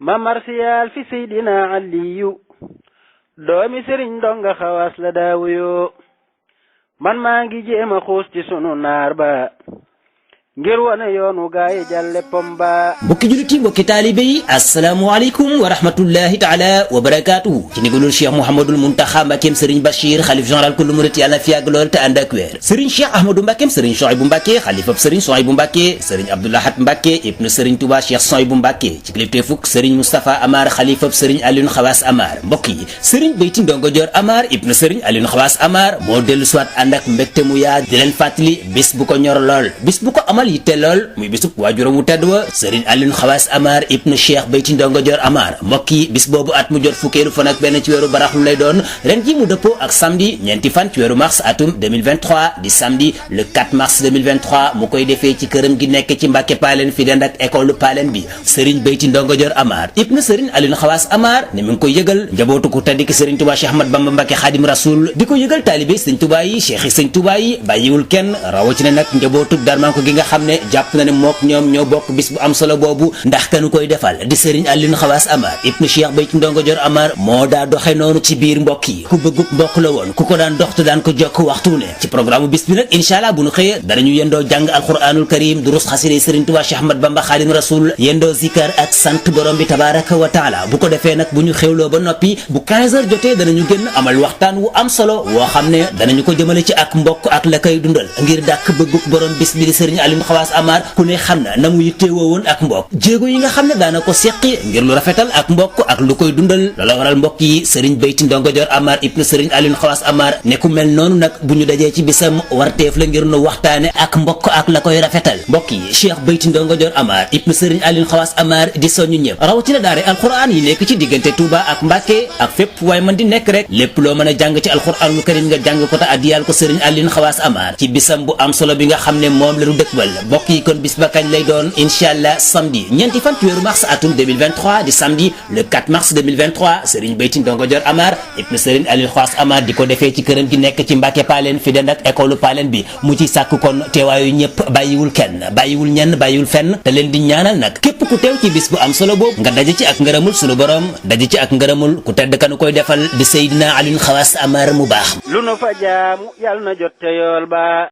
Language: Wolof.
ma marsiyaal fi seydina aliyu doomi sëriñ ndonga xawaas la daawuyoo man maa ngi jéema xuus ci sunu naar ba ngir wane yoonu gaayi jàlle pomba. mbokki jullit yi mbokki taalibe yi asalaamualeykum wa rahmatullahi taala wa barakaatuhu ci ndigalul cheikh mouhamadul muntaxa mbàkkeem sëriñ bachir xalif général kullu murit yàlla na fi yàgg lool te ànd ak wér sëriñ cheikh ahmadou mbàkkeem sëriñ Souhaïbou mbàkke xalifab sëriñ Souhaïbou mbàkke sëriñ abdoulahat mbàkke ibnu sëriñ touba cheikh Souhaïbou mbàkke ci kilifteefuk sëriñ moustapha amar xalifab sëriñ alioune xawaas amar mbokk yi sëriñ bayti ndongo joor amar ibnu sëriñ alioune xawaas amar moo dellu siwaat ànd ak mbégte mu yaa di leen fàttali bis bu ko ñor lool bis bu ko amal yitte lool muy bisub waajuram wu tedd wa sëriñ Alioune Xawaas Amar ibnu Cheikh Bayti Ndongo Joor Amar mbokk yi bis boobu at mu jot fukkeelu fan ak benn ci weeru baraxlu lay doon ren ji mu dëppoo ak samedi ñeenti fan ci weeru mars atum 2023 di samedi le 4 mars 2023 mu koy defee ci këram gi nekk ci Mbàkke Paaleen fi dend ak école Paaleen bi sëriñ Bayti Ndongo Joor Amar ibnu sëriñ Alioune Xawaas Amar ne mi ngi koy yëgal njabootu ku tedd ki sëriñ Tuubaa Cheikh Ahmad Bamba Mbàkke Xaadim Rasuul di ko yëgal taalibe sëriñ Tuubaa yi cheikh yi sëriñ Tuubaa yi bàyyiwul kenn rawatina nag njabootu Darmanko gi nga xam ne jàpp na ne mook ñoom ñoo bokk bis bu am solo boobu ndax kanu koy defal di sëriñ Alioune Xawaas Amar ibnu Cheikh Bayti Ndongo Joor Amar moo daa doxe noonu ci biir mbokk yi ku bëggub mbokk la woon ku ko daan dox te daan ko jokk waxtu ne ci programme bis bi nag incha allah bu nu xëyee danañu yendoo jàng alquranul karim durus xasida sëriñ Tuubaa Cheikh Ahmad Bamba Xaadim Rasul yendoo zikar ak sant borom bi tabaraka wa taala bu ko defee nag bu ñu xewloo ba noppi bu 15 heures jotee danañu génn amal waxtaan wu am solo woo xam ne danañu ko jëmale ci ak mbokk ak la koy dundal ngir dàkk bëggub borom bis bi di sëriñ Alioune Xawaas Amar ku ne xam na mu yittewoo woon ak mbokk jéego yi nga xam ne daana ko seqi ngir lu rafetal ak mbokk ak lu koy dundal loola waral mbokk yi sëriñ Bayti Ndongo Joor Amar ibnu sëriñ Alioune Xawaas Amar ne ku mel noonu nag bu ñu dajee ci bisam warteef la ngir nu waxtaane ak mbokk ak la koy rafetal mbokk yi Cheikh Bayti Ndongo Joor Amar ibnu sëriñ Alioune Xawaas Amar di soñu ñëpp rawatina daare alquran yi nekk ci diggante Touba ak Mbàkke ak fépp waaye man di nekk rek lépp loo mën a jàng ci alquranul karim nga jàng ko te addiyal ko sëriñ Alioune Xawaas Amar ci bisam bu am solo bi nga xam ne moom la ñu dëkkbal mbokk yi kon bis ba kañ lay doon inshallah samedi ñeenti fan ci weeru mars atum 2023 di samedi le 4 mars 2023 Serigne Bayti Ndongo Joor Amar ibnu Serigne Alioune Xawaas Amar di ko defee ci këram gi nekk ci Mbàkke Paaleen fi dend ak école Paaleen bi mu ci sàkk kon teewaayu ñëpp bàyyiwul kenn bàyyiwul ñenn bàyyiwul fenn te leen di ñaanal nag képp ku teew ci bis bu am solo boobu nga daje ci ak ngërëmul sunu borom daje ci ak ngërëmul ku tedd kanu koy defal di Seydina Alioune Xawaas Amar mu baax lu nu fa jaamu yàlla na jot te yool ba